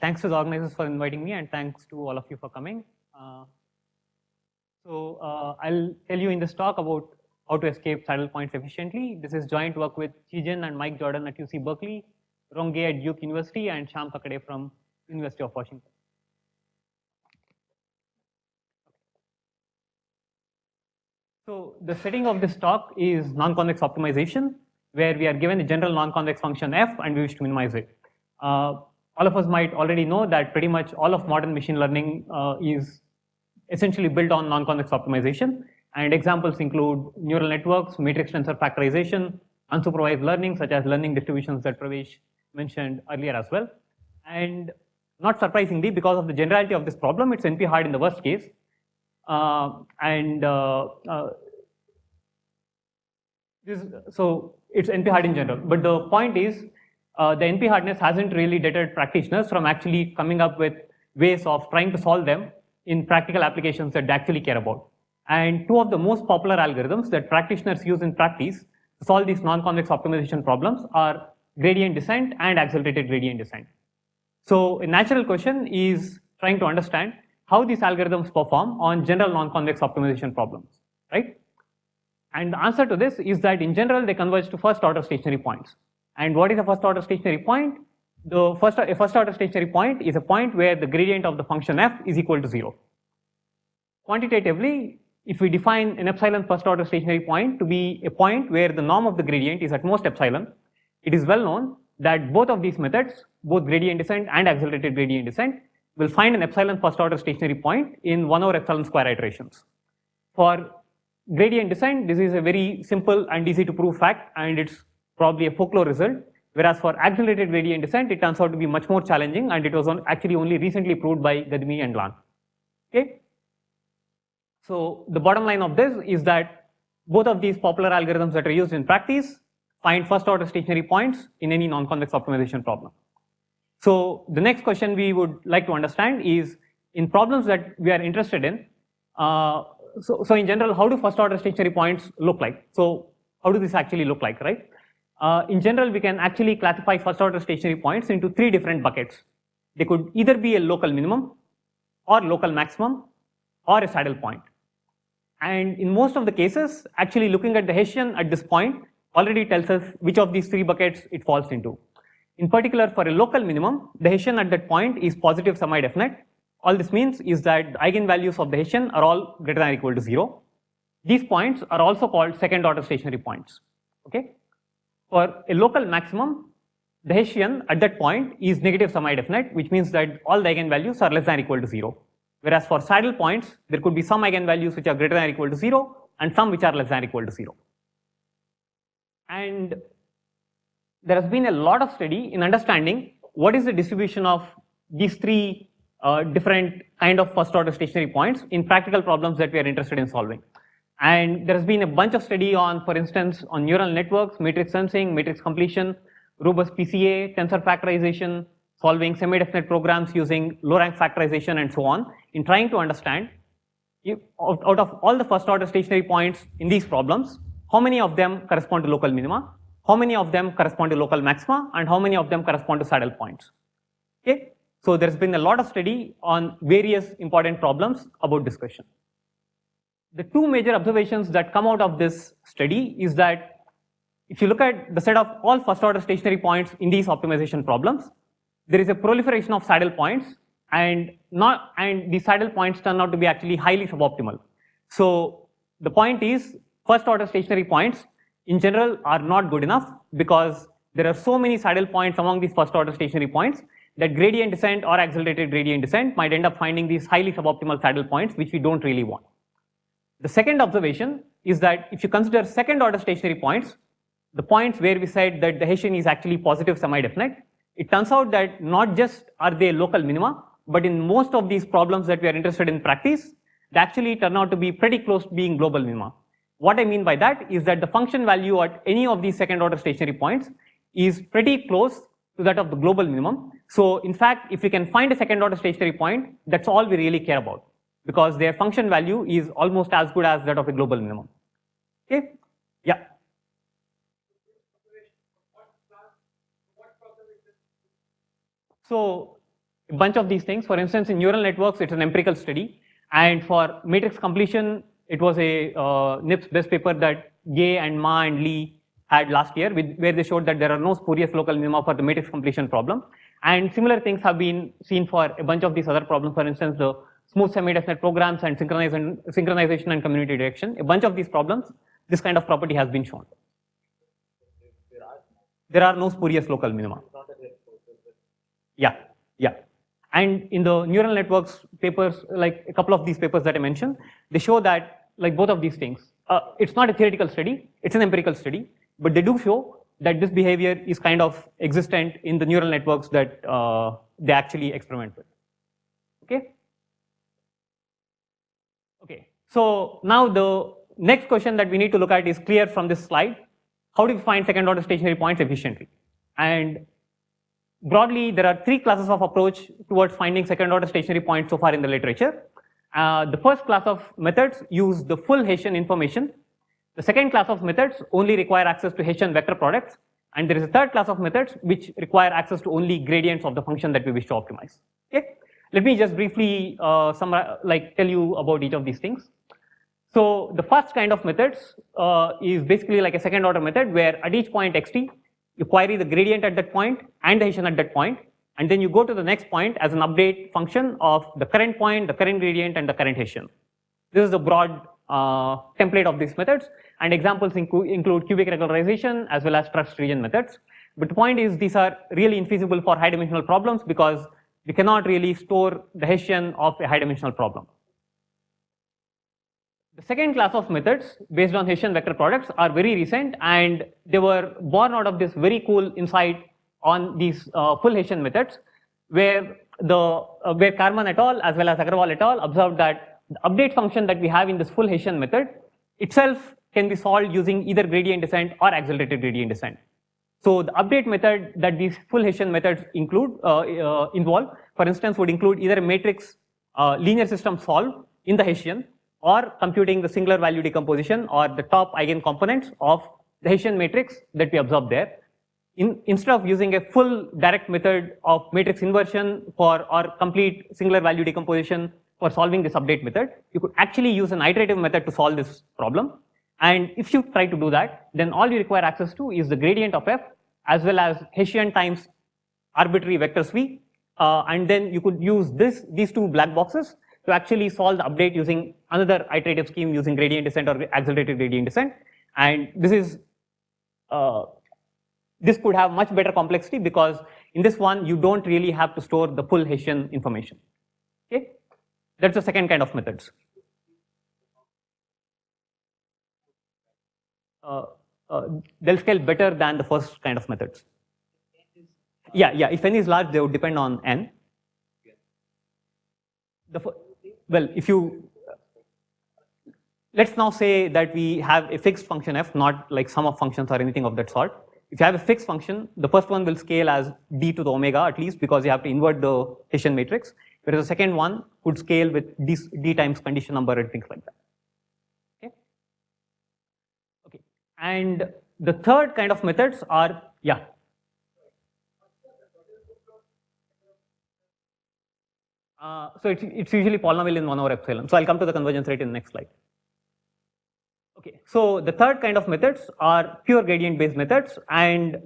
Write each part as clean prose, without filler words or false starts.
Thanks to the organizers for inviting me, and thanks to all of you for coming. I'll tell you in this talk about how to escape saddle points efficiently. This is joint work with Jain and Mike Jordan at UC Berkeley, Ronge at Duke University, and Shyam Kakade from University of Washington. So the setting of this talk is non-convex optimization, where we are given a general non-convex function f and we wish to minimize it. All of us might already know that pretty much all of modern machine learning is essentially built on non-convex optimization, and examples include neural networks, matrix tensor factorization, unsupervised learning, such as learning distributions that Pravesh mentioned earlier as well. And not surprisingly, because of the generality of this problem, it's NP hard in the worst case. So it's NP hard in general. But the point is, the NP hardness hasn't really deterred practitioners from actually coming up with ways of trying to solve them in practical applications that they actually care about. And two of the most popular algorithms that practitioners use in practice to solve these non-convex optimization problems are gradient descent and accelerated gradient descent. So a natural question is trying to understand how these algorithms perform on general non-convex optimization problems, right? And the answer to this is that in general, they converge to first order stationary points. And what is a first order stationary point? A first order stationary point is a point where the gradient of the function f is equal to 0. Quantitatively, if we define an epsilon first order stationary point to be a point where the norm of the gradient is at most epsilon, it is well known that both of these methods, both gradient descent and accelerated gradient descent, will find an epsilon first order stationary point in 1 over epsilon square iterations. For gradient descent, this is a very simple and easy to prove fact, and it's probably a folklore result, whereas for accelerated gradient descent, it turns out to be much more challenging, and it was actually only recently proved by Gadmi and Lan. Okay? So the bottom line of this is that both of these popular algorithms that are used in practice find first order stationary points in any non-convex optimization problem. So the next question we would like to understand is, in problems that we are interested in, so in general, how do first order stationary points look like? So how do this actually look like, right? In general, we can actually classify first order stationary points into 3 different buckets. They could either be a local minimum, or local maximum, or a saddle point. And in most of the cases, actually looking at the Hessian at this point already tells us which of these 3 buckets it falls into. In particular, for a local minimum, the Hessian at that point is positive semidefinite. All this means is that the eigenvalues of the Hessian are all greater than or equal to 0. These points are also called second order stationary points. Okay? For a local maximum, the Hessian at that point is negative semidefinite, which means that all the eigenvalues are less than or equal to 0. Whereas for saddle points, there could be some eigenvalues which are greater than or equal to 0 and some which are less than or equal to 0. And there has been a lot of study in understanding what is the distribution of these 3 different kind of first order stationary points in practical problems that we are interested in solving. And there has been a bunch of study on, for instance, on neural networks, matrix sensing, matrix completion, robust PCA, tensor factorization, solving semi-definite programs using low-rank factorization and so on, in trying to understand if, out of all the first order stationary points in these problems, how many of them correspond to local minima, how many of them correspond to local maxima, and how many of them correspond to saddle points. Okay? So there's been a lot of study on various important problems about discussion. The 2 major observations that come out of this study is that if you look at the set of all first order stationary points in these optimization problems, there is a proliferation of saddle points, and these saddle points turn out to be actually highly suboptimal. So the point is, first order stationary points in general are not good enough because there are so many saddle points among these first order stationary points that gradient descent or accelerated gradient descent might end up finding these highly suboptimal saddle points, which we don't really want. The second observation is that if you consider second order stationary points, the points where we said that the Hessian is actually positive semidefinite, it turns out that not just are they local minima, but in most of these problems that we are interested in practice, they actually turn out to be pretty close to being global minima. What I mean by that is that the function value at any of these second order stationary points is pretty close to that of the global minimum. So in fact, if we can find a second order stationary point, that's all we really care about, because their function value is almost as good as that of a global minimum. Okay? Yeah. So a bunch of these things. For instance, in neural networks, it's an empirical study. And for matrix completion, it was a NIPS best paper that Gay and Ma and Lee had last year, where they showed that there are no spurious local minima for the matrix completion problem. And similar things have been seen for a bunch of these other problems. For instance, the smooth semidefinite programs and synchronization and community direction. A bunch of these problems, this kind of property has been shown. There are no spurious local minima. Yeah, yeah. And in the neural networks papers, like a couple of these papers that I mentioned, they show that like both of these things, it's not a theoretical study, it's an empirical study, but they do show that this behavior is kind of existent in the neural networks that they actually experiment with. Okay? Okay, so now the next question that we need to look at is clear from this slide. How do we find second order stationary points efficiently? And broadly, there are three classes of approach towards finding second order stationary points so far in the literature. The first class of methods use the full Hessian information. The second class of methods only require access to Hessian vector products. And there is a third class of methods which require access to only gradients of the function that we wish to optimize. Okay? Let me just briefly tell you about each of these things. So the first kind of methods is basically like a second order method where at each point xt, you query the gradient at that point and the Hessian at that point, and then you go to the next point as an update function of the current point, the current gradient, and the current Hessian. This is the broad template of these methods, and examples include cubic regularization as well as trust region methods. But the point is these are really infeasible for high dimensional problems because we cannot really store the Hessian of a high dimensional problem. The second class of methods based on Hessian vector products are very recent, and they were born out of this very cool insight on these full Hessian methods, where Karman et al. As well as Agarwal et al. Observed that the update function that we have in this full Hessian method itself can be solved using either gradient descent or accelerated gradient descent. So the update method that these full Hessian methods involve, for instance, would include either a matrix linear system solve in the Hessian, or computing the singular value decomposition or the top eigen components of the Hessian matrix that we observed there. Instead of using a full direct method of matrix inversion or complete singular value decomposition for solving this update method, you could actually use an iterative method to solve this problem. And if you try to do that, then all you require access to is the gradient of f as well as Hessian times arbitrary vectors v, and then you could use these two black boxes to actually solve the update using another iterative scheme using gradient descent or accelerated gradient descent. And this could have much better complexity because in this one you don't really have to store the full Hessian information. Okay, that's the second kind of methods. They'll scale better than the first kind of methods. Yeah. If n is large, they would depend on n. Well, let's now say that we have a fixed function f, not like sum of functions or anything of that sort. If you have a fixed function, the first one will scale as d to the omega at least because you have to invert the Hessian matrix, whereas the second one could scale with d times condition number and things like that. Okay. And the third kind of methods are, so it's usually polynomial in 1 over epsilon. So I'll come to the convergence rate in the next slide. Okay, so the third kind of methods are pure gradient based methods, and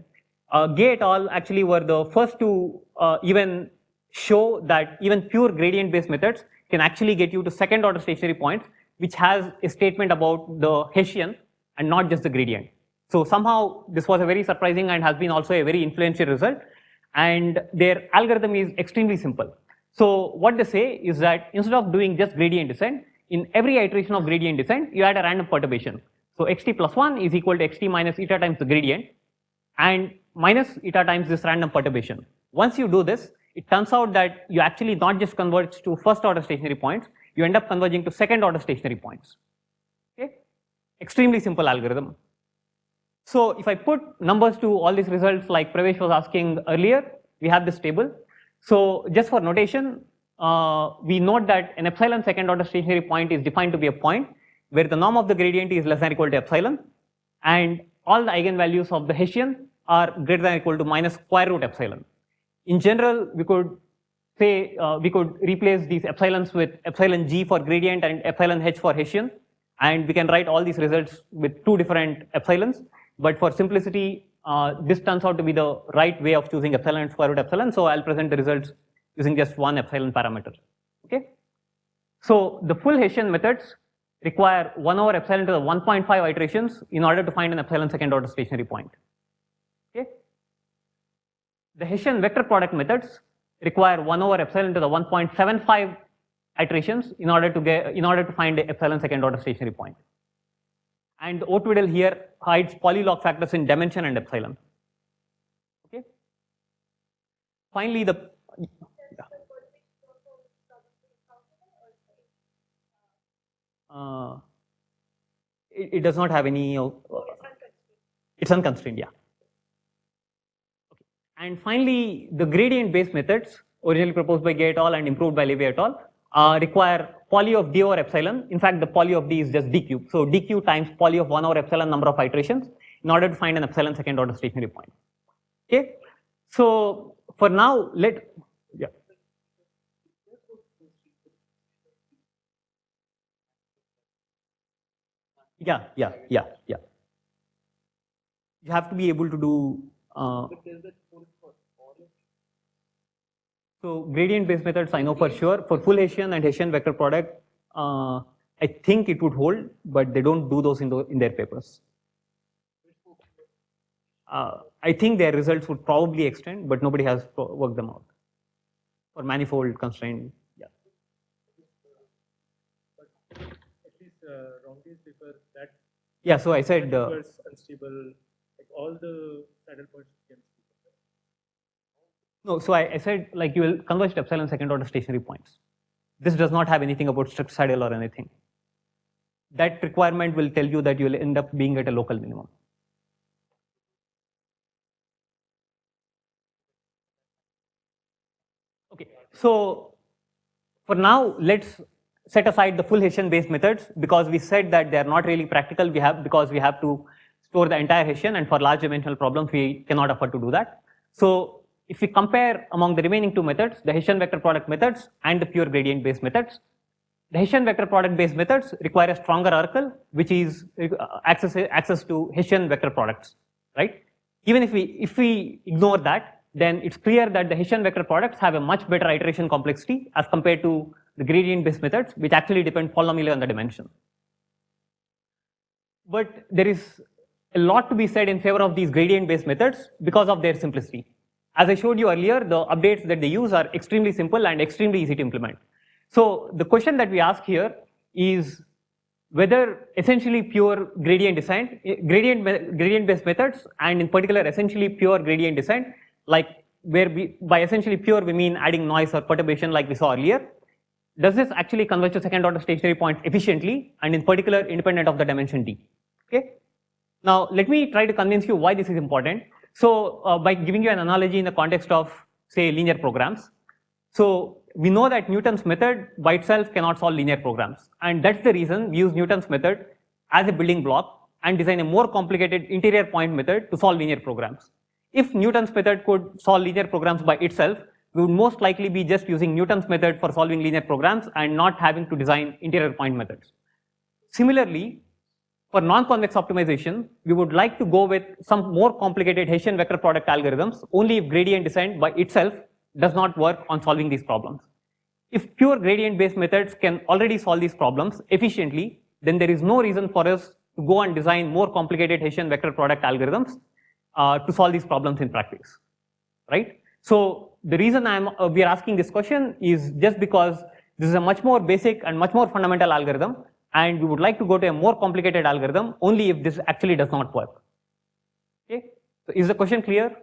Gay et al. Actually were the first to even show that even pure gradient based methods can actually get you to second order stationary points, which has a statement about the Hessian and not just the gradient. So somehow this was a very surprising and has been also a very influential result, and their algorithm is extremely simple. So what they say is that instead of doing just gradient descent, in every iteration of gradient descent, you add a random perturbation. So xt plus 1 is equal to xt minus eta times the gradient and minus eta times this random perturbation. Once you do this, it turns out that you actually not just converge to first order stationary points, you end up converging to second order stationary points. Okay, extremely simple algorithm. So if I put numbers to all these results like Pravesh was asking earlier, we have this table. So just for notation, we note that an epsilon second order stationary point is defined to be a point where the norm of the gradient is less than or equal to epsilon, and all the eigenvalues of the Hessian are greater than or equal to minus square root epsilon. In general, we could say we could replace these epsilons with epsilon g for gradient and epsilon h for Hessian, and we can write all these results with two different epsilons. But for simplicity, this turns out to be the right way of choosing epsilon and square root epsilon. So I'll present the results using just one epsilon parameter. Okay. So the full Hessian methods require 1 over epsilon to the 1.5 iterations in order to find an epsilon second order stationary point. Okay. The Hessian vector product methods require 1 over epsilon to the 1.75 iterations in order to find the epsilon second order stationary point. And the O2DL here hides polylog factors in dimension and epsilon. Okay. Finally, it does not have any. It's unconstrained, yeah. Okay. And finally, the gradient-based methods originally proposed by Gay et al. And improved by Levy et al. Require poly of d over epsilon. In fact, the poly of d is just d cube. So d cube times poly of 1 over epsilon number of iterations in order to find an epsilon second order stationary point. Okay. So for now, yeah. Yeah. You have to be able to do. So gradient-based methods, I know for sure. For full Hessian and Hessian vector product, I think it would hold, but they don't do those in their papers. I think their results would probably extend, but nobody has worked them out. For manifold constraint, yeah. But at least Romney's paper that. Yeah, so I said. Unstable, like all the saddle points can. No, so I said like you will converge to epsilon second order stationary points. This does not have anything about strict saddle or anything. That requirement will tell you that you will end up being at a local minimum. Okay, so for now, let's set aside the full Hessian based methods because we said that they are not really practical. Because we have to store the entire Hessian, and for large dimensional problems, we cannot afford to do that. So if we compare among the remaining two methods, the Hessian vector product methods and the pure gradient based methods, the Hessian vector product based methods require a stronger oracle, which is access to Hessian vector products, right? Even if we ignore that, then it's clear that the Hessian vector products have a much better iteration complexity as compared to the gradient based methods, which actually depend polynomially on the dimension. But there is a lot to be said in favor of these gradient based methods because of their simplicity. As I showed you earlier, the updates that they use are extremely simple and extremely easy to implement. So the question that we ask here is whether essentially pure gradient descent, gradient-based methods, and in particular essentially pure gradient descent, like where by essentially pure we mean adding noise or perturbation like we saw earlier, does this actually converge to second order stationary points efficiently and in particular independent of the dimension d? Okay. Now let me try to convince you why this is important. So by giving you an analogy in the context of say linear programs. So we know that Newton's method by itself cannot solve linear programs, and that's the reason we use Newton's method as a building block and design a more complicated interior point method to solve linear programs. If Newton's method could solve linear programs by itself, we would most likely be just using Newton's method for solving linear programs and not having to design interior point methods. Similarly, for non-convex optimization, we would like to go with some more complicated Hessian vector product algorithms only if gradient descent by itself does not work on solving these problems. If pure gradient-based methods can already solve these problems efficiently, then there is no reason for us to go and design more complicated Hessian vector product algorithms to solve these problems in practice, right? So the reason we are asking this question is just because this is a much more basic and much more fundamental algorithm, and we would like to go to a more complicated algorithm only if this actually does not work. Okay, so is the question clear?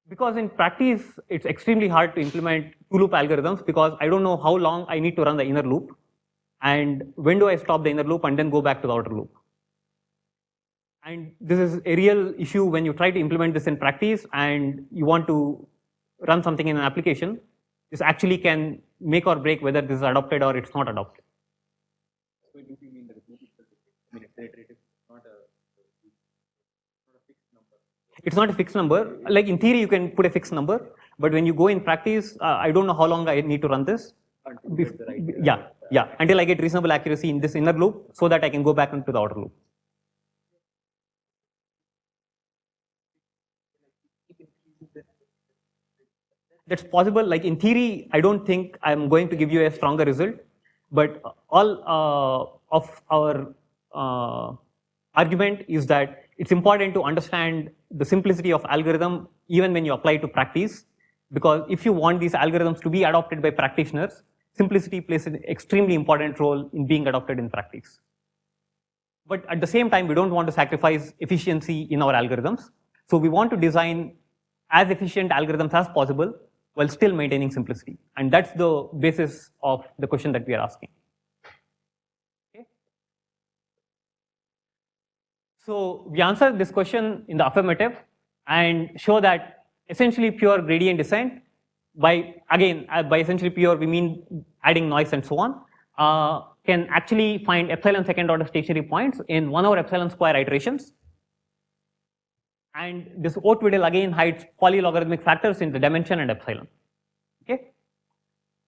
Because in practice, it's extremely hard to implement two-loop algorithms because I don't know how long I need to run the inner loop and when do I stop the inner loop and then go back to the outer loop. And this is a real issue when you try to implement this in practice and you want to run something in an application. This actually can make or break whether this is adopted or it's not adopted. So do you mean the loop itself? I mean, it's iterative, not a it's not a fixed number. Like in theory, you can put a fixed number, but when you go in practice, I don't know how long I need to run this. Until I get reasonable accuracy in this inner loop, so that I can go back into the outer loop. That's possible. Like in theory, I don't think I'm going to give you a stronger result, but all of our argument is that it's important to understand the simplicity of algorithm even when you apply to practice, because if you want these algorithms to be adopted by practitioners, simplicity plays an extremely important role in being adopted in practice. But at the same time, we don't want to sacrifice efficiency in our algorithms. So we want to design as efficient algorithms as possible while still maintaining simplicity. And that's the basis of the question that we are asking. Okay. So we answer this question in the affirmative and show that essentially pure gradient descent, by essentially pure we mean adding noise and so on, can actually find epsilon second order stationary points in 1 over epsilon square iterations. And this O twiddle again hides polylogarithmic factors in the dimension and epsilon. Okay.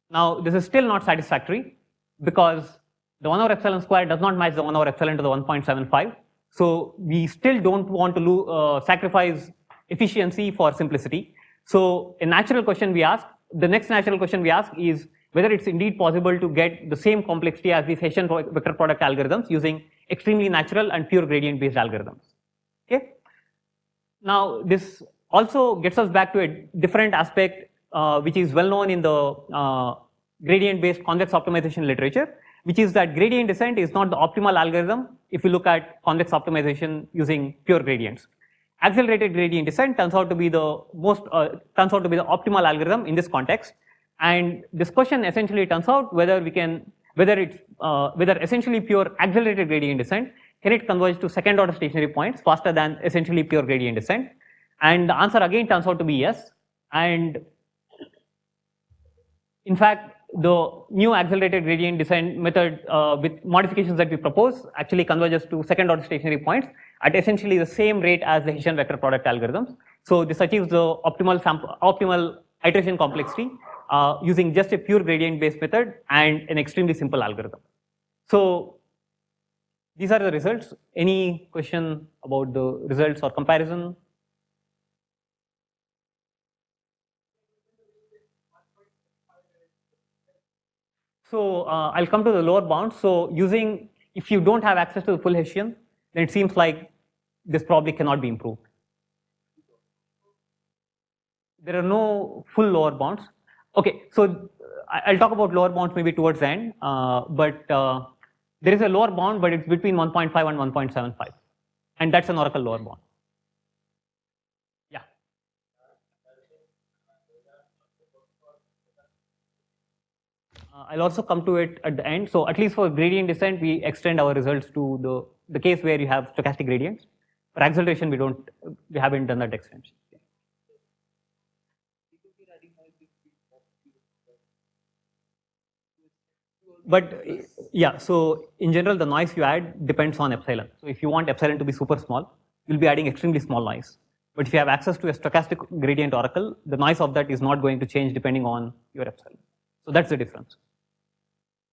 Now this is still not satisfactory because the 1 over epsilon square does not match the 1 over epsilon to the 1.75. So we still don't want to sacrifice efficiency for simplicity. So a natural question we ask, the next natural question we ask is whether it's indeed possible to get the same complexity as these Hessian vector product algorithms using extremely natural and pure gradient based algorithms. Okay. Now this also gets us back to a different aspect which is well known in the gradient based convex optimization literature, which is that gradient descent is not the optimal algorithm if you look at convex optimization using pure gradients. Accelerated gradient descent turns out to be the optimal algorithm in this context. And this question essentially turns out whether essentially pure accelerated gradient descent, can it converge to second order stationary points faster than essentially pure gradient descent? And the answer again turns out to be yes. And in fact, the new accelerated gradient descent method with modifications that we propose actually converges to second order stationary points at essentially the same rate as the Hessian vector product algorithms. So this achieves the optimal iteration complexity using just a pure gradient based method and an extremely simple algorithm. So these are the results. Any question about the results or comparison? So I'll come to the lower bound. So if you don't have access to the full Hessian, then it seems like this probably cannot be improved. There are no full lower bounds. Okay, so I'll talk about lower bounds maybe towards the end, but there is a lower bound, but it's between 1.5 and 1.75, and that's an oracle lower bound. Yeah. I'll also come to it at the end. So at least for gradient descent, we extend our results to the case where you have stochastic gradients. For acceleration, we haven't done that extension. But yeah, so in general, the noise you add depends on epsilon. So if you want epsilon to be super small, you'll be adding extremely small noise. But if you have access to a stochastic gradient oracle, the noise of that is not going to change depending on your epsilon. So that's the difference.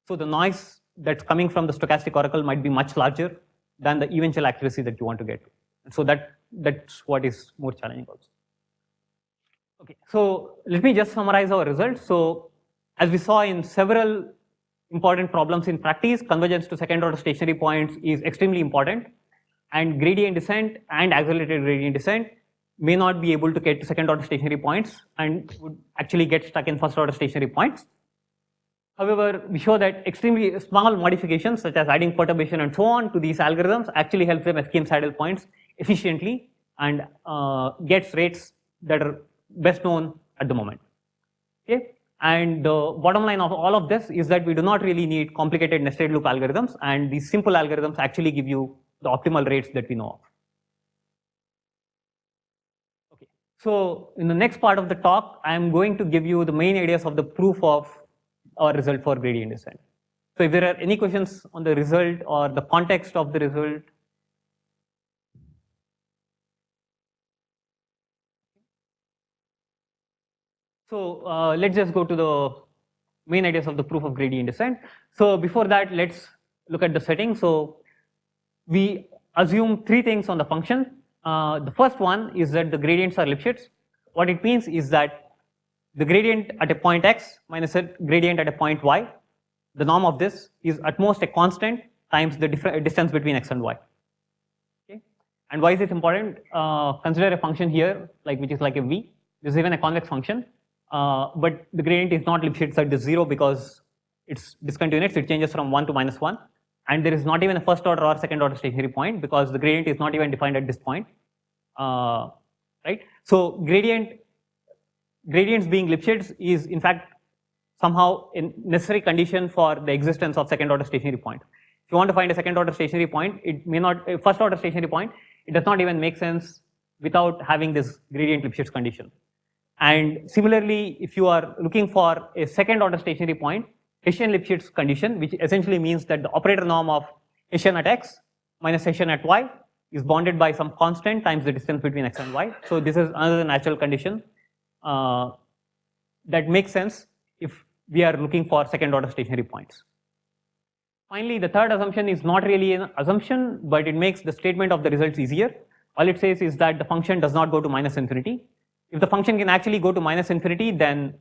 So the noise that's coming from the stochastic oracle might be much larger than the eventual accuracy that you want to get. So that's what is more challenging also. Okay, so let me just summarize our results. So as we saw in several important problems in practice, convergence to second order stationary points is extremely important, and gradient descent and accelerated gradient descent may not be able to get to second order stationary points and would actually get stuck in first order stationary points. However, we show that extremely small modifications such as adding perturbation and so on to these algorithms actually help them escape saddle points efficiently and gets rates that are best known at the moment. Okay? And the bottom line of all of this is that we do not really need complicated nested loop algorithms, and these simple algorithms actually give you the optimal rates that we know of. Okay, so in the next part of the talk, I am going to give you the main ideas of the proof of our result for gradient descent. So if there are any questions on the result or the context of the result. So let's just go to the main ideas of the proof of gradient descent. So before that, let's look at the setting. So we assume three things on the function. The first one is that the gradients are Lipschitz. What it means is that the gradient at a point x minus a gradient at a point y, the norm of this is at most a constant times the distance between x and y. Okay. And why is this important? Consider a function here, like which is like a v. This is even a convex function, but the gradient is not Lipschitz at the 0 because it's discontinuous. It changes from 1 to -1, and there is not even a first order or second order stationary point because the gradient is not even defined at this point, right? So gradients being Lipschitz is in fact somehow a necessary condition for the existence of second order stationary point. If you want to find a second order stationary point, it may not, a first order stationary point, it does not even make sense without having this gradient Lipschitz condition. And similarly, if you are looking for a second order stationary point, Hessian Lipschitz condition, which essentially means that the operator norm of Hessian at x minus Hessian at y is bounded by some constant times the distance between x and y. So this is another natural condition that makes sense if we are looking for second order stationary points. Finally, the third assumption is not really an assumption, but it makes the statement of the results easier. All it says is that the function does not go to -infinity. If the function can actually go to -infinity, then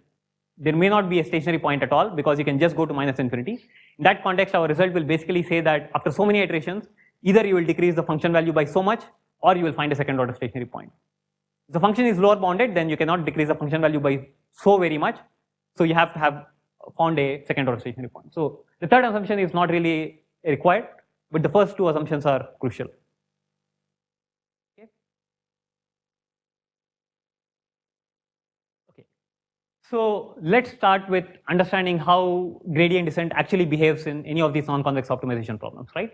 there may not be a stationary point at all because you can just go to -infinity. In that context, our result will basically say that after so many iterations, either you will decrease the function value by so much or you will find a second order stationary point. If the function is lower bounded, then you cannot decrease the function value by so very much. So you have to have found a second order stationary point. So the third assumption is not really required, but the first two assumptions are crucial. Okay. So let's start with understanding how gradient descent actually behaves in any of these non-convex optimization problems, right?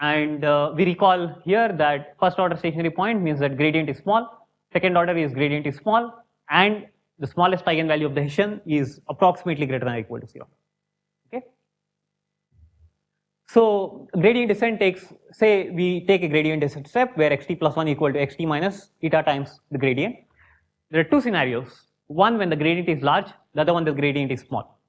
And we recall here that first order stationary point means that gradient is small, second order is gradient is small, and the smallest eigenvalue of the Hessian is approximately greater than or equal to 0. Okay. So gradient descent takes, say we take a gradient descent step where xt plus 1 equal to xt minus eta times the gradient. There are two scenarios. One when the gradient is large, the other one the gradient is small.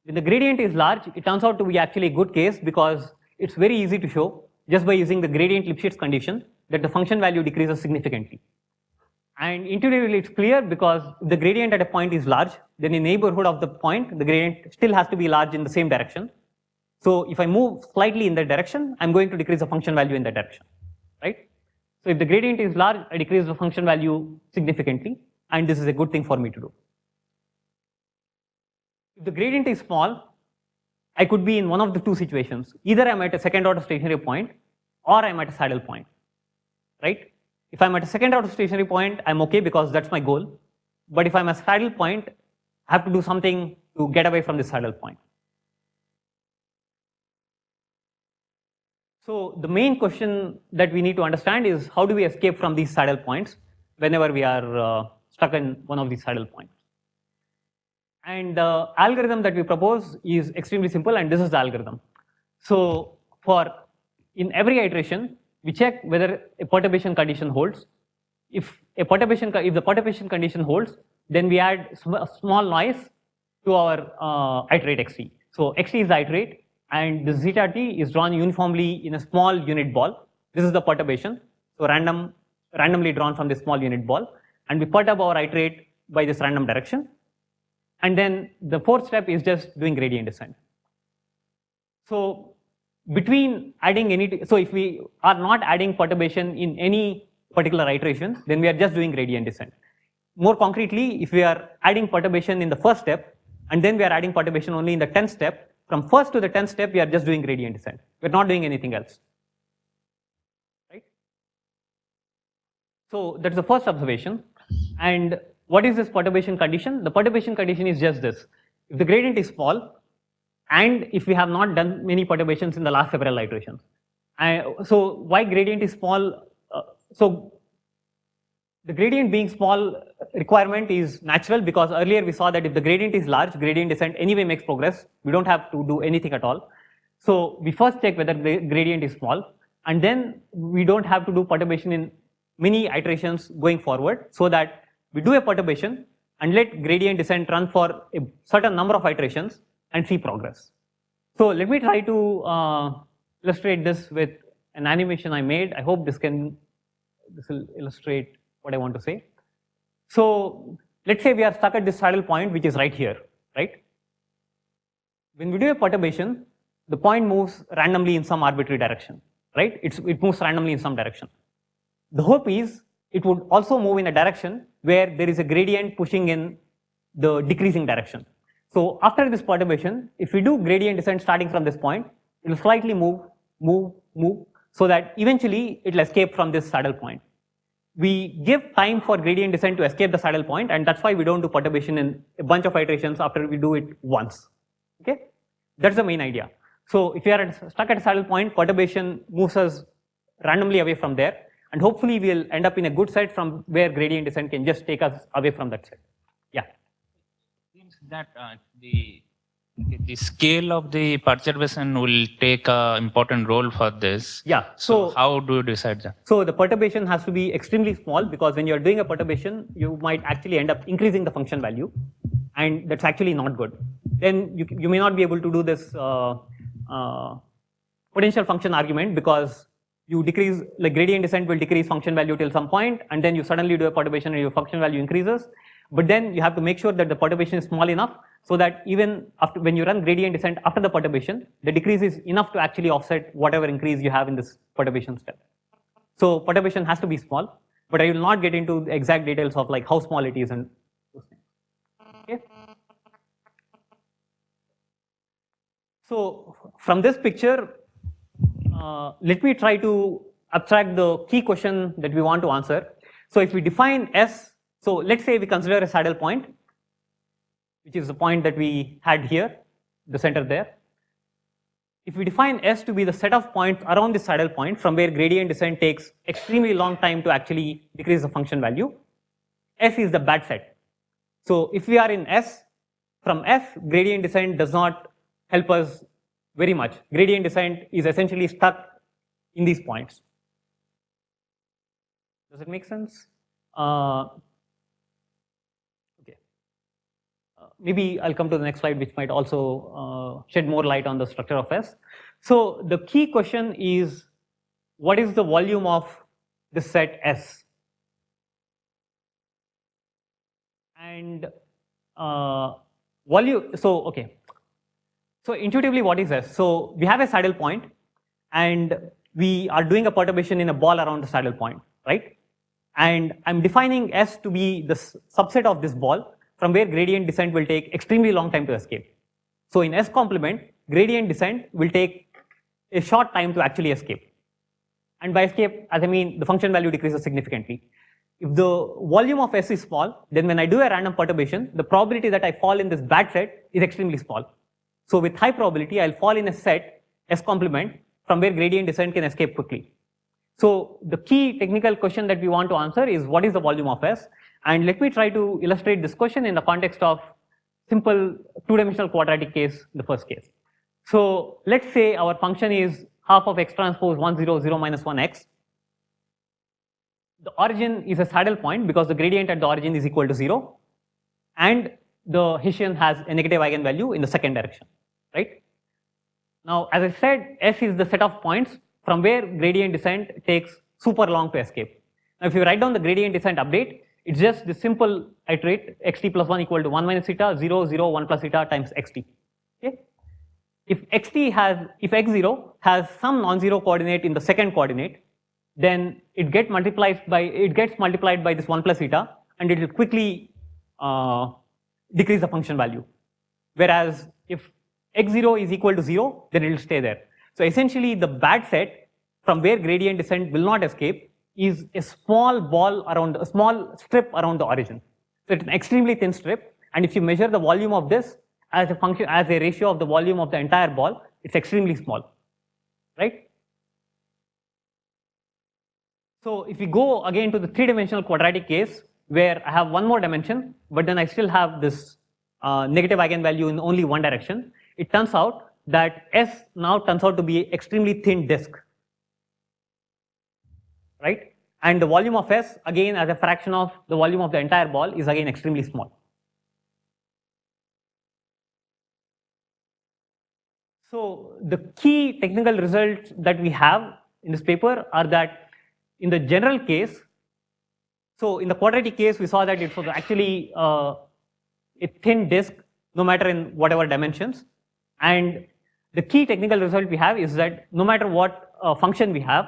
When the gradient is large, it turns out to be actually a good case because it's very easy to show just by using the gradient Lipschitz condition that the function value decreases significantly. And intuitively it's clear because if the gradient at a point is large, then in the neighborhood of the point, the gradient still has to be large in the same direction. So if I move slightly in that direction, I'm going to decrease the function value in that direction, right? So if the gradient is large, I decrease the function value significantly, and this is a good thing for me to do. If the gradient is small, I could be in one of the two situations. Either I'm at a second order stationary point or I'm at a saddle point, right? If I'm at a second order stationary point, I'm okay because that's my goal. But if I'm at a saddle point, I have to do something to get away from this saddle point. So the main question that we need to understand is how do we escape from these saddle points whenever we are stuck in one of these saddle points. And the algorithm that we propose is extremely simple, and this is the algorithm. So in every iteration, we check whether a perturbation condition holds. If the perturbation condition holds, then we add a small noise to our iterate xt. So xt is the iterate, and the zeta t is drawn uniformly in a small unit ball. This is the perturbation, so randomly drawn from this small unit ball, and we perturb our iterate by this random direction. And then the fourth step is just doing gradient descent. So between adding so if we are not adding perturbation in any particular iteration, then we are just doing gradient descent. More concretely, if we are adding perturbation in the first step, and then we are adding perturbation only in the 10th step, from first to the 10th step, we are just doing gradient descent. We're not doing anything else, right? So that's the first observation. And what is this perturbation condition? The perturbation condition is just this. If the gradient is small, and if we have not done many perturbations in the last several iterations. So why gradient is small? So the gradient being small requirement is natural because earlier we saw that if the gradient is large, gradient descent anyway makes progress. We don't have to do anything at all. So we first check whether the gradient is small, and then we don't have to do perturbation in many iterations going forward, so that we do a perturbation and let gradient descent run for a certain number of iterations and see progress. So let me try to illustrate this with an animation I made. I hope this will illustrate what I want to say. So let's say we are stuck at this saddle point, which is right here, right? When we do a perturbation, the point moves randomly in some arbitrary direction, right? It moves randomly in some direction. The hope is it would also move in a direction where there is a gradient pushing in the decreasing direction. So after this perturbation, if we do gradient descent starting from this point, it will slightly move, so that eventually it will escape from this saddle point. We give time for gradient descent to escape the saddle point, and that's why we don't do perturbation in a bunch of iterations after we do it once. Okay, that's the main idea. So if we are stuck at a saddle point, perturbation moves us randomly away from there, and hopefully we'll end up in a good set from where gradient descent can just take us away from that set. Yeah. Seems that the scale of the perturbation will take an important role for this. Yeah. So how do you decide that? So the perturbation has to be extremely small, because when you're doing a perturbation, you might actually end up increasing the function value, and that's actually not good. Then you may not be able to do this potential function argument, because you decrease, like gradient descent will decrease function value till some point, and then you suddenly do a perturbation and your function value increases. But then you have to make sure that the perturbation is small enough so that even after, when you run gradient descent after the perturbation, the decrease is enough to actually offset whatever increase you have in this perturbation step. So perturbation has to be small, but I will not get into the exact details of like how small it is and those things. Okay. So from this picture, let me try to abstract the key question that we want to answer. So if we define S, so let's say we consider a saddle point, which is the point that we had here, the center there. If we define S to be the set of points around the saddle point from where gradient descent takes extremely long time to actually decrease the function value, S is the bad set. So if we are in S, from S, gradient descent does not help us very much. Gradient descent is essentially stuck in these points. Does it make sense? Maybe I'll come to the next slide, which might also shed more light on the structure of S. So the key question is, what is the volume of the set S? And volume, so okay. So intuitively, what is S? So we have a saddle point, and we are doing a perturbation in a ball around the saddle point, right? And I'm defining S to be the subset of this ball from where gradient descent will take extremely long time to escape. So in S complement, gradient descent will take a short time to actually escape. And by escape, as I mean, the function value decreases significantly. If the volume of S is small, then when I do a random perturbation, the probability that I fall in this bad set is extremely small. So with high probability, I'll fall in a set S complement from where gradient descent can escape quickly. So the key technical question that we want to answer is, what is the volume of S? And let me try to illustrate this question in the context of simple two-dimensional quadratic case, the first case. So let's say our function is half of x transpose 1, 0, 0 minus 1x. The origin is a saddle point because the gradient at the origin is equal to 0. And the Hessian has a negative eigenvalue in the second direction, right? Now, as I said, S is the set of points from where gradient descent takes super long to escape. Now, if you write down the gradient descent update, it's just the simple iterate xt plus 1 equal to 1 minus theta, 0, 0, 1 plus theta times xt. Okay? If x0 has some non-zero coordinate in the second coordinate, then it gets multiplied by this 1 plus theta, and it will quickly decrease the function value. Whereas if x0 is equal to 0, then it will stay there. So essentially, the bad set from where gradient descent will not escape is a small ball around, a small strip around the origin. So it's an extremely thin strip, and if you measure the volume of this as a function, as a ratio of the volume of the entire ball, it's extremely small, right? So if we go again to the three-dimensional quadratic case, where I have one more dimension, but then I still have this negative eigenvalue in only one direction, it turns out that S now turns out to be an extremely thin disk, right? And the volume of S, again, as a fraction of the volume of the entire ball, is again extremely small. So the key technical results that we have in this paper are that in the general case, so in the quadratic case, we saw that it was actually a thin disk, no matter in whatever dimensions. And the key technical result we have is that no matter what function we have,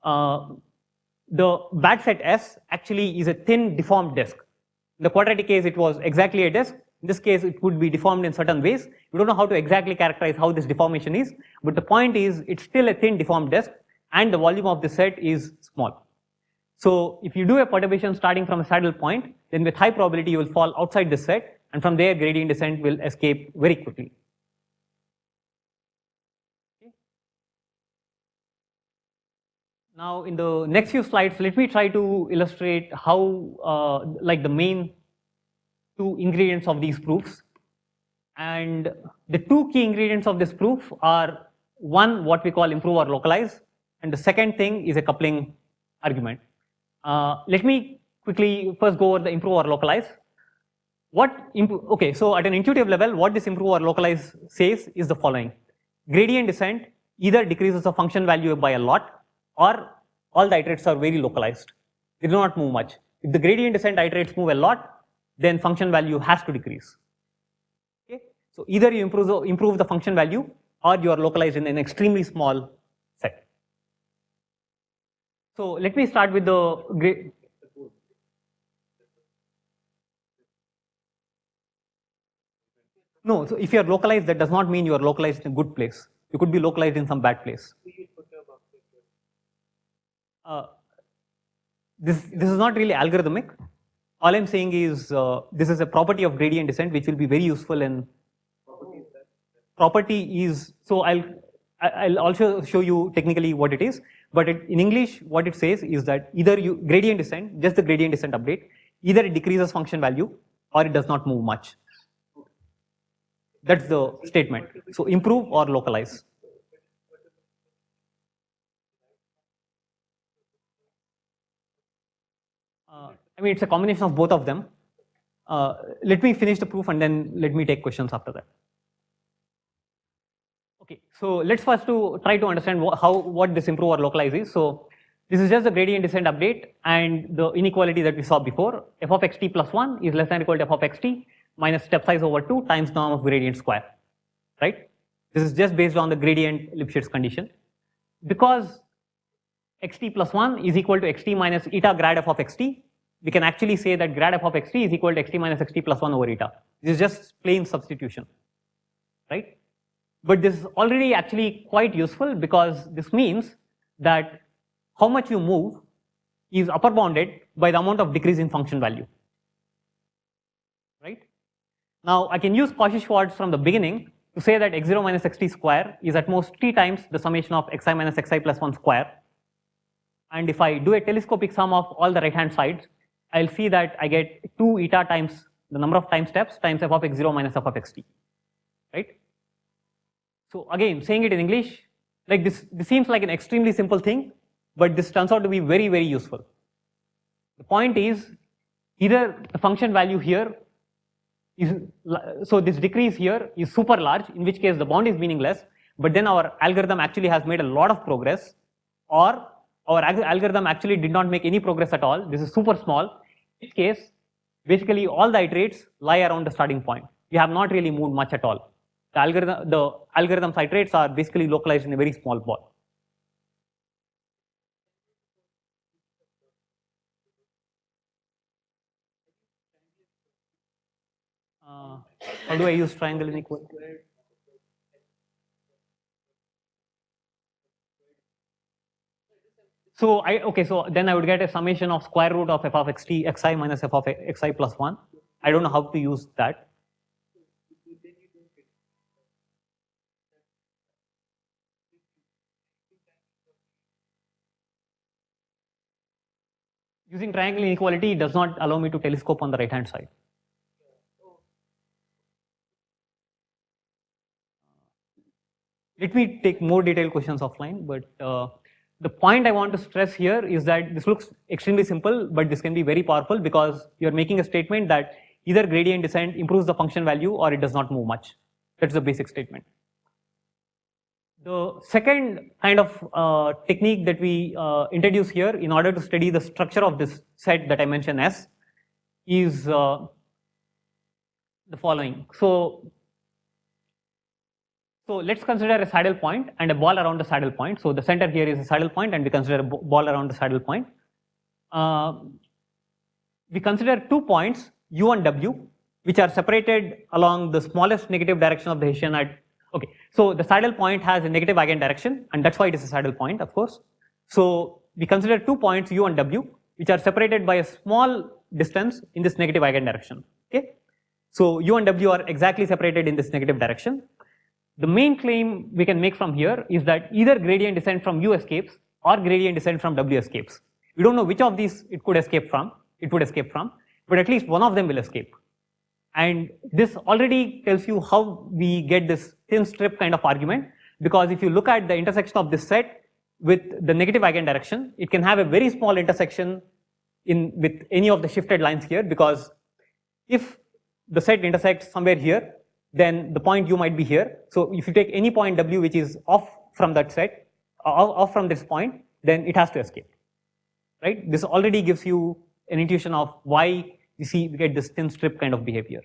the bad set S actually is a thin deformed disk. In the quadratic case, it was exactly a disk. In this case, it could be deformed in certain ways. We don't know how to exactly characterize how this deformation is, but the point is it's still a thin deformed disk and the volume of the set is small. So if you do a perturbation starting from a saddle point, then with high probability you will fall outside this set, and from there gradient descent will escape very quickly. Okay. Now in the next few slides, let me try to illustrate how like the main two ingredients of these proofs. And the two key ingredients of this proof are one, what we call improve or localize, and the second thing is a coupling argument. Let me quickly first go over the improve or localize. Okay, so at an intuitive level, what this improve or localize says is the following. Gradient descent either decreases the function value by a lot, or all the iterates are very localized. They do not move much. If the gradient descent iterates move a lot, then function value has to decrease. Okay, so either you improve the function value, or you are localized in an extremely small set. So let me start with the No, so if you are localized, that does not mean you are localized in a good place. You could be localized in some bad place. This is not really algorithmic. All I'm saying is this is a property of gradient descent which will be very useful in property is, so I'll also show you technically what it is, but in English what it says is that either you gradient descent, just the gradient descent update, either it decreases function value or it does not move much. That's the statement. So improve or localize. I mean, it's a combination of both of them. Let me finish the proof and then let me take questions after that. Okay, so let's first try to understand what this improve or localize is. So this is just the gradient descent update and the inequality that we saw before. F of xt plus 1 is less than or equal to f of xt minus step size over 2 times norm of gradient square, right? This is just based on the gradient Lipschitz condition. Because xt plus 1 is equal to xt minus eta grad f of xt, we can actually say that grad f of xt is equal to xt minus xt plus 1 over eta. This is just plain substitution, right? But this is already actually quite useful because this means that how much you move is upper bounded by the amount of decrease in function value, right? Now I can use Cauchy-Schwarz from the beginning to say that x0 minus xt square is at most 3 times the summation of xi minus xi plus 1 square. And if I do a telescopic sum of all the right hand sides, I'll see that I get 2 eta times the number of time steps times f of x0 minus f of xt, right? So again, saying it in English, like this seems like an extremely simple thing, but this turns out to be very, very useful. The point is, either the function value here is, so this decrease here is super large, in which case the bound is meaningless, but then our algorithm actually has made a lot of progress, or our algorithm actually did not make any progress at all, this is super small, in which case, basically all the iterates lie around the starting point. We have not really moved much at all. The algorithm's iterates are basically localized in a very small ball. How do I use triangle inequality? So so then I would get a summation of square root of f of xt xi minus f of xi plus 1. I don't know how to use that. Using triangle inequality does not allow me to telescope on the right hand side. Let me take more detailed questions offline, but the point I want to stress here is that this looks extremely simple, but this can be very powerful because you're making a statement that either gradient descent improves the function value or it does not move much. That's the basic statement. The second kind of technique that we introduce here in order to study the structure of this set that I mentioned S is the following. So let's consider a saddle point and a ball around the saddle point. So the center here is a saddle point, and we consider a ball around the saddle point. We consider 2 points U and W, which are separated along the smallest negative direction of the Hessian at. Okay, so the saddle point has a negative eigendirection, and that's why it is a saddle point, of course. So we consider 2 points U and W, which are separated by a small distance in this negative eigendirection. Okay, so U and W are exactly separated in this negative direction. The main claim we can make from here is that either gradient descent from U escapes or gradient descent from W escapes. We don't know which of these it would escape from, but at least one of them will escape. And this already tells you how we get this thin strip kind of argument, because if you look at the intersection of this set with the negative eigendirection, it can have a very small intersection with any of the shifted lines here, because if the set intersects somewhere here, then the point U might be here. So if you take any point W which is off from that set, off from this point, then it has to escape, right? This already gives you an intuition of why we get this thin strip kind of behavior.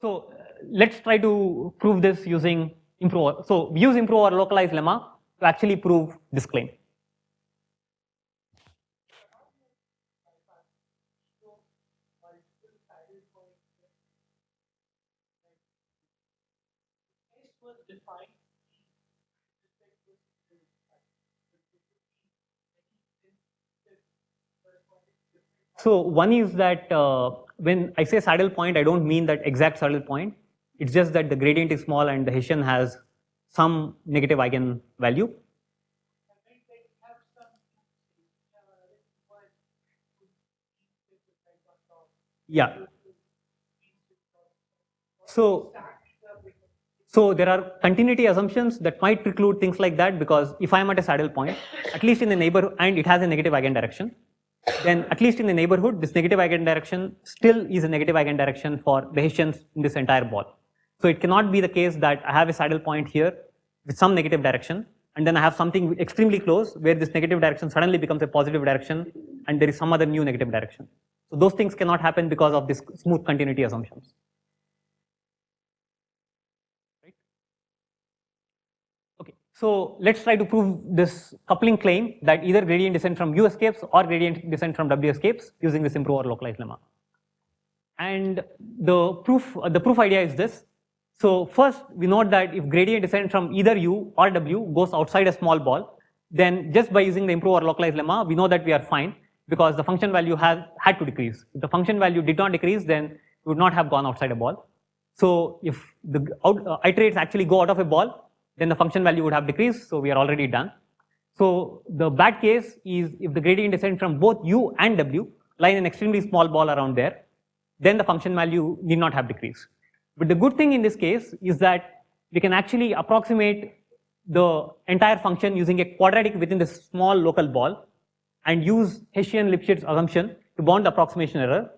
So let's try to prove this using improve. So we use improve or localized lemma to actually prove this claim. So one is that when I say saddle point, I don't mean that exact saddle point. It's just that the gradient is small and the Hessian has some negative eigenvalue. Yeah. So there are continuity assumptions that might preclude things like that, because if I am at a saddle point, at least in the neighborhood, and it has a negative eigendirection, then at least in the neighborhood, this negative eigendirection still is a negative eigendirection for the Hessians in this entire ball. So it cannot be the case that I have a saddle point here with some negative direction, and then I have something extremely close where this negative direction suddenly becomes a positive direction and there is some other new negative direction. So those things cannot happen because of this smooth continuity assumptions. Right? Okay, so let's try to prove this coupling claim that either gradient descent from U escapes or gradient descent from W escapes using this improve or localized lemma. And the proof idea is this. So first we note that if gradient descent from either U or W goes outside a small ball, then just by using the improve or localized lemma, we know that we are fine, because the function value had to decrease. If the function value did not decrease, then it would not have gone outside a ball. So if the iterates actually go out of a ball, then the function value would have decreased, so we are already done. So the bad case is if the gradient descent from both U and W lie in an extremely small ball around there, then the function value need not have decreased. But the good thing in this case is that we can actually approximate the entire function using a quadratic within this small local ball and use Hessian-Lipschitz assumption to bound the approximation error.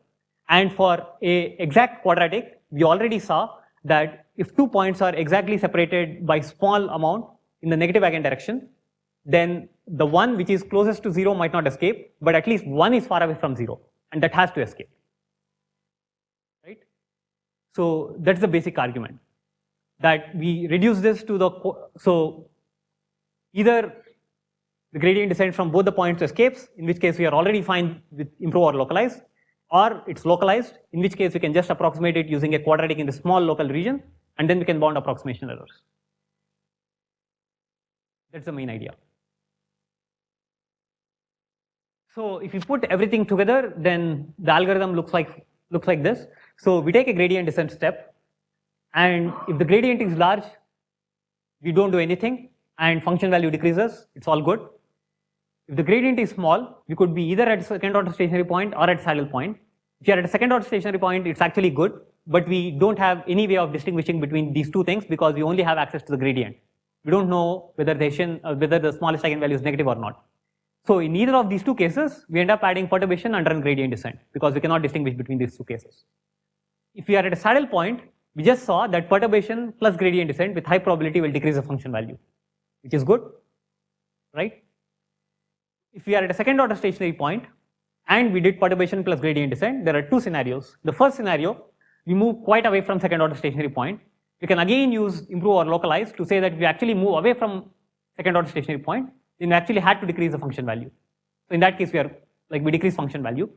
And for a exact quadratic, we already saw that if 2 points are exactly separated by small amount in the negative eigendirection, then the one which is closest to 0 might not escape, but at least one is far away from 0, and that has to escape. Right? So that's the basic argument, that we reduce this to the, so either the gradient descent from both the points escapes, in which case we are already fine with improve or localize, or it's localized, in which case we can just approximate it using a quadratic in the small local region, and then we can bound approximation errors. That's the main idea. So if you put everything together, then the algorithm looks like this. So we take a gradient descent step, and if the gradient is large, we don't do anything, and function value decreases, it's all good. If the gradient is small, we could be either at second order stationary point or at saddle point. If you are at a second order stationary point, it's actually good, but we don't have any way of distinguishing between these two things because we only have access to the gradient. We don't know whether the smallest eigenvalue is negative or not. So in either of these two cases, we end up adding perturbation and run gradient descent because we cannot distinguish between these two cases. If we are at a saddle point, we just saw that perturbation plus gradient descent with high probability will decrease the function value, which is good, right? If we are at a second order stationary point and we did perturbation plus gradient descent, there are two scenarios. The first scenario, we move quite away from second order stationary point. We can again use improve or localize to say that if we actually move away from second order stationary point, then we actually had to decrease the function value. So in that case, we decrease function value.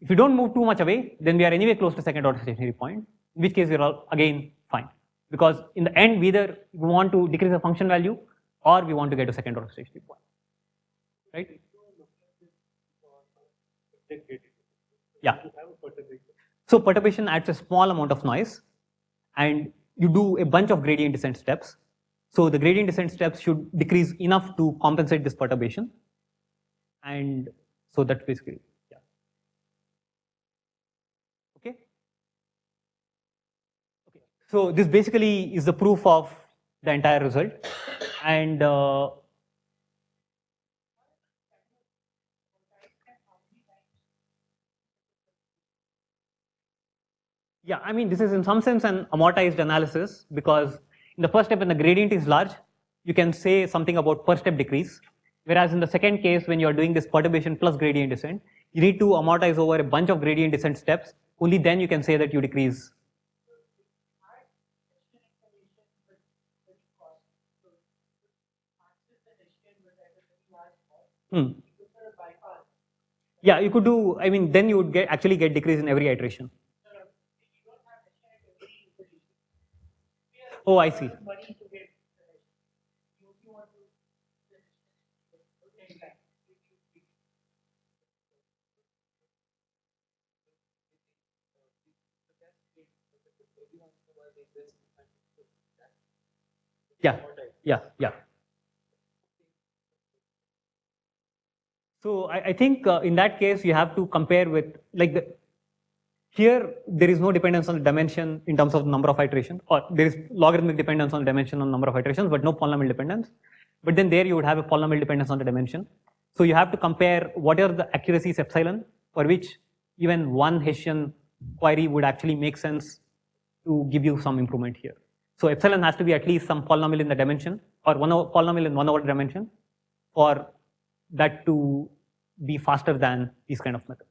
If you don't move too much away, then we are anyway close to second order stationary point, in which case we are again fine. Because in the end, we either want to decrease the function value or we want to get to second order stationary point, right? Yeah. So perturbation adds a small amount of noise and you do a bunch of gradient descent steps. So the gradient descent steps should decrease enough to compensate this perturbation. And so that's basically, yeah. Okay. So this basically is the proof of the entire result. And yeah, I mean, this is in some sense an amortized analysis because in the first step, when the gradient is large, you can say something about per step decrease. Whereas in the second case, when you are doing this perturbation plus gradient descent, you need to amortize over a bunch of gradient descent steps. Only then you can say that you decrease. Yeah, you could do, I mean, then you would actually get decrease in every iteration. Oh, I see. Yeah. So I think in that case, you have to compare with here there is no dependence on the dimension in terms of the number of iterations, or there is logarithmic dependence on the dimension on number of iterations, but no polynomial dependence. But then there you would have a polynomial dependence on the dimension. So you have to compare what are the accuracies epsilon for which even one Hessian query would actually make sense to give you some improvement here. So epsilon has to be at least some polynomial in the dimension or polynomial in 1 over dimension for that to be faster than these kind of methods.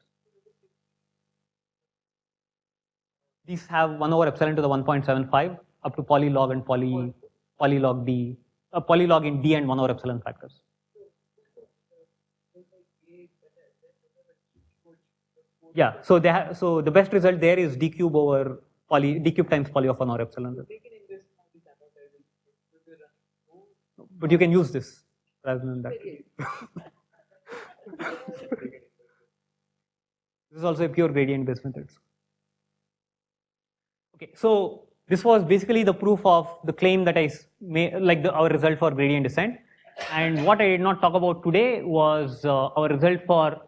These have 1 over epsilon to the 1.75 up to polylog and polylog d, polylog in d and 1 over epsilon factors. Yeah, so so the best result there is d cube over d cube times poly of 1 over epsilon. But you can use this rather than that. This is also a pure gradient based method. Okay, so this was basically the proof of the claim that I made, our result for gradient descent. And what I did not talk about today was our result for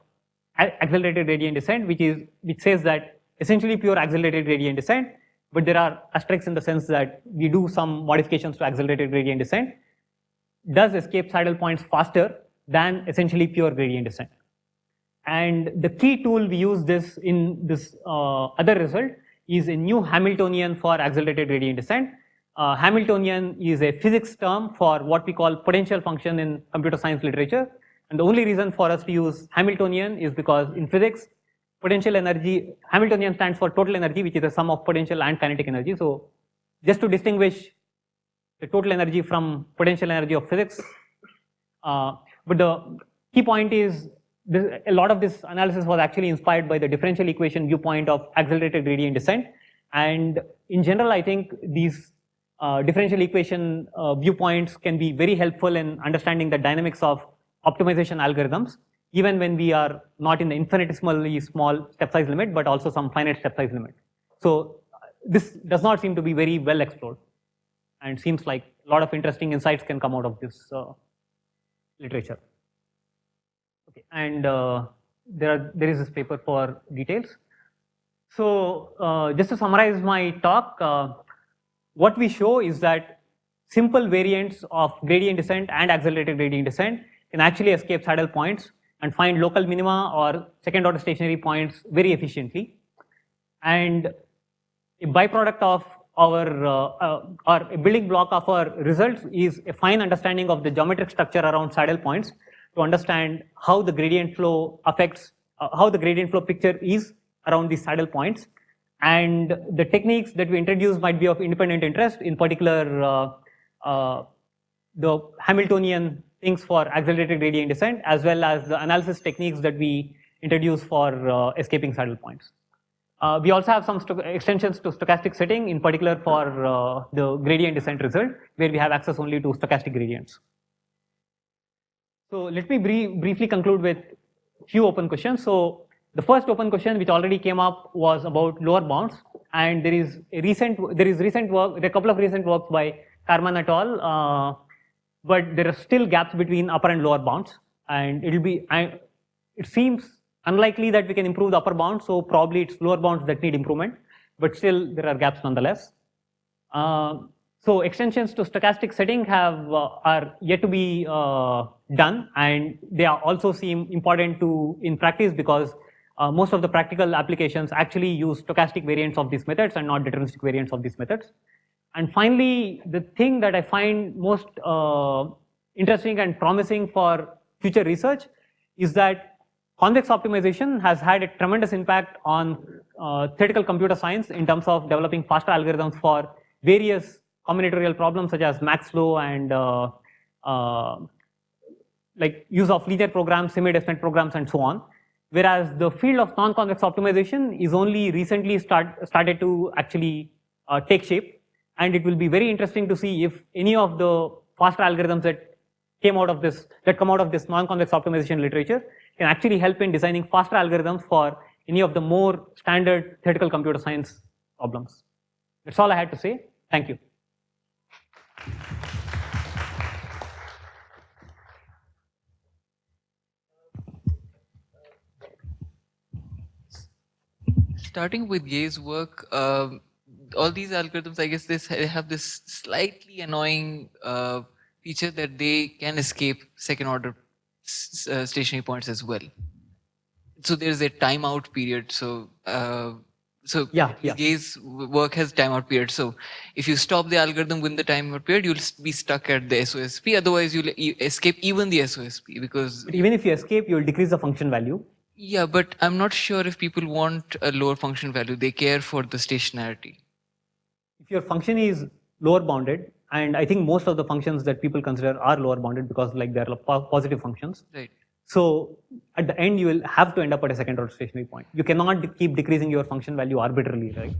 accelerated gradient descent, which says that essentially pure accelerated gradient descent, but there are asterisks in the sense that we do some modifications to accelerated gradient descent, does escape saddle points faster than essentially pure gradient descent. And the key tool we use this in this other result is a new Hamiltonian for accelerated gradient descent. Hamiltonian is a physics term for what we call potential function in computer science literature. And the only reason for us to use Hamiltonian is because in physics, potential energy, Hamiltonian stands for total energy, which is the sum of potential and kinetic energy. So just to distinguish the total energy from potential energy of physics. But the key point is a lot of this analysis was actually inspired by the differential equation viewpoint of accelerated gradient descent. And in general, I think these differential equation viewpoints can be very helpful in understanding the dynamics of optimization algorithms, even when we are not in the infinitesimally small step size limit, but also some finite step size limit. So this does not seem to be very well explored, and seems like a lot of interesting insights can come out of this literature. Okay, and there is this paper for details. So just to summarize my talk, what we show is that simple variants of gradient descent and accelerated gradient descent can actually escape saddle points and find local minima or second order stationary points very efficiently. And a byproduct of our or a building block of our results is a fine understanding of the geometric structure around saddle points to understand how the gradient flow affects, how the gradient flow picture is around these saddle points. And the techniques that we introduce might be of independent interest, in particular the Hamiltonian things for accelerated gradient descent, as well as the analysis techniques that we introduce for escaping saddle points. We also have some extensions to stochastic setting, in particular for the gradient descent result, where we have access only to stochastic gradients. So let me briefly conclude with few open questions. So the first open question which already came up was about lower bounds, and there is recent work, there are a couple of recent works by Karman et al. But there are still gaps between upper and lower bounds, and it seems unlikely that we can improve the upper bounds, so probably it's lower bounds that need improvement, but still there are gaps nonetheless. So extensions to stochastic setting are yet to be done, and they also seem important in practice because most of the practical applications actually use stochastic variants of these methods and not deterministic variants of these methods. And finally, the thing that I find most interesting and promising for future research is that convex optimization has had a tremendous impact on theoretical computer science in terms of developing faster algorithms for various combinatorial problems such as max flow and like use of linear programs, semidefinite programs, and so on. Whereas the field of non-convex optimization is only recently started to actually take shape. And it will be very interesting to see if any of the faster algorithms that come out of this non-convex optimization literature can actually help in designing faster algorithms for any of the more standard theoretical computer science problems. That's all I had to say. Thank you. Starting with Ye's work, all these algorithms, I guess, they have this slightly annoying feature that they can escape second order stationary points as well. So there's a timeout period. So Ye's work has timeout period. So if you stop the algorithm within the timeout period, you'll be stuck at the SOSP. Otherwise, you'll escape even the SOSP because. But even if you escape, you'll decrease the function value. Yeah, but I'm not sure if people want a lower function value. They care for the stationarity. If your function is lower bounded, and I think most of the functions that people consider are lower bounded because like they're positive functions. Right. So at the end, you will have to end up at a second order stationary point. You cannot keep decreasing your function value arbitrarily, right?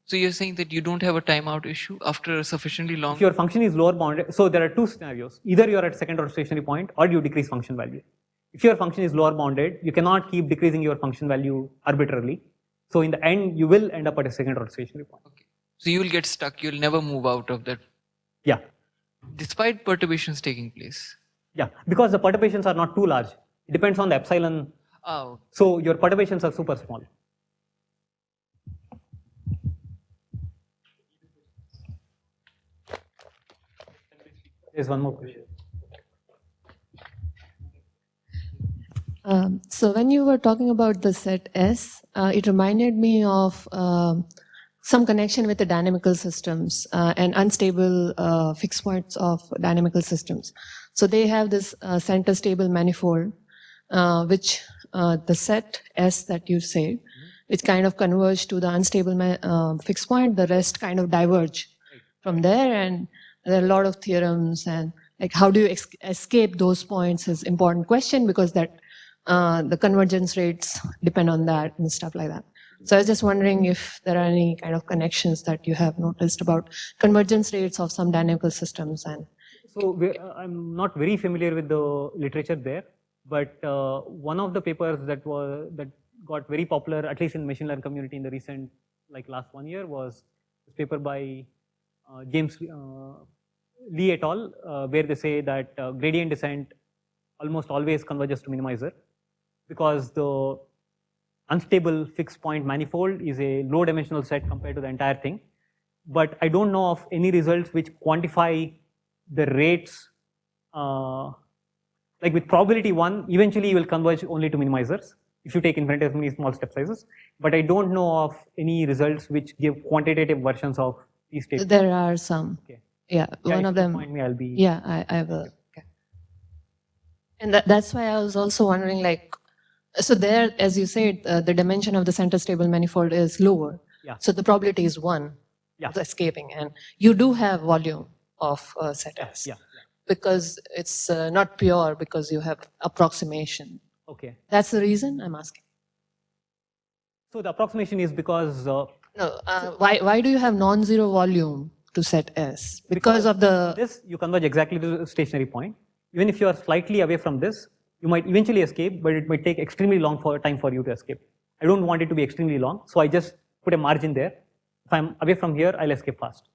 So you're saying that you don't have a timeout issue after a sufficiently long. If your function is lower bounded, so there are two scenarios. Either you're at second order stationary point or you decrease function value. If your function is lower bounded, you cannot keep decreasing your function value arbitrarily. So in the end, you will end up at a second order stationary point. Okay. So you will get stuck. You'll never move out of that. Yeah. Despite perturbations taking place. Yeah, because the perturbations are not too large. It depends on the epsilon. Oh. So your perturbations are super small. There's one more question. So when you were talking about the set S, it reminded me of some connection with the dynamical systems and unstable fixed points of dynamical systems. So they have this center stable manifold, which the set S that you say, which kind of converge to the unstable fixed point, the rest kind of diverge from there, and there are a lot of theorems, and like how do you escape those points is important question because that the convergence rates depend on that and stuff like that. So I was just wondering if there are any kind of connections that you have noticed about convergence rates of some dynamical systems. And so I'm not very familiar with the literature there, but one of the papers that got very popular, at least in machine learning community in the recent, like last 1 year, was this paper by James Lee et al., where they say that gradient descent almost always converges to minimizer because the unstable fixed point manifold is a low dimensional set compared to the entire thing. But I don't know of any results which quantify the rates, like with probability 1, eventually you will converge only to minimizers. if you take infinitesimally small step sizes, but I don't know of any results which give quantitative versions of these statements. There are some. Okay. Yeah, Yeah, one if of you them. point me, I'll be. Yeah, I will. Okay. And that's why I was also wondering, like, so there, as you said, the dimension of the center stable manifold is lower. Yeah. So the probability is 1 Yeah. of escaping, and you do have volume of set S. Yeah. Because it's not pure, because you have approximation. Okay. That's the reason I'm asking. So the approximation is because No, why do you have non-zero volume to set S? Because of the this you converge exactly to the stationary point. Even if you are slightly away from this, you might eventually escape, but it might take extremely long time for you to escape. I don't want it to be extremely long, so I just put a margin there. If I'm away from here, I'll escape fast.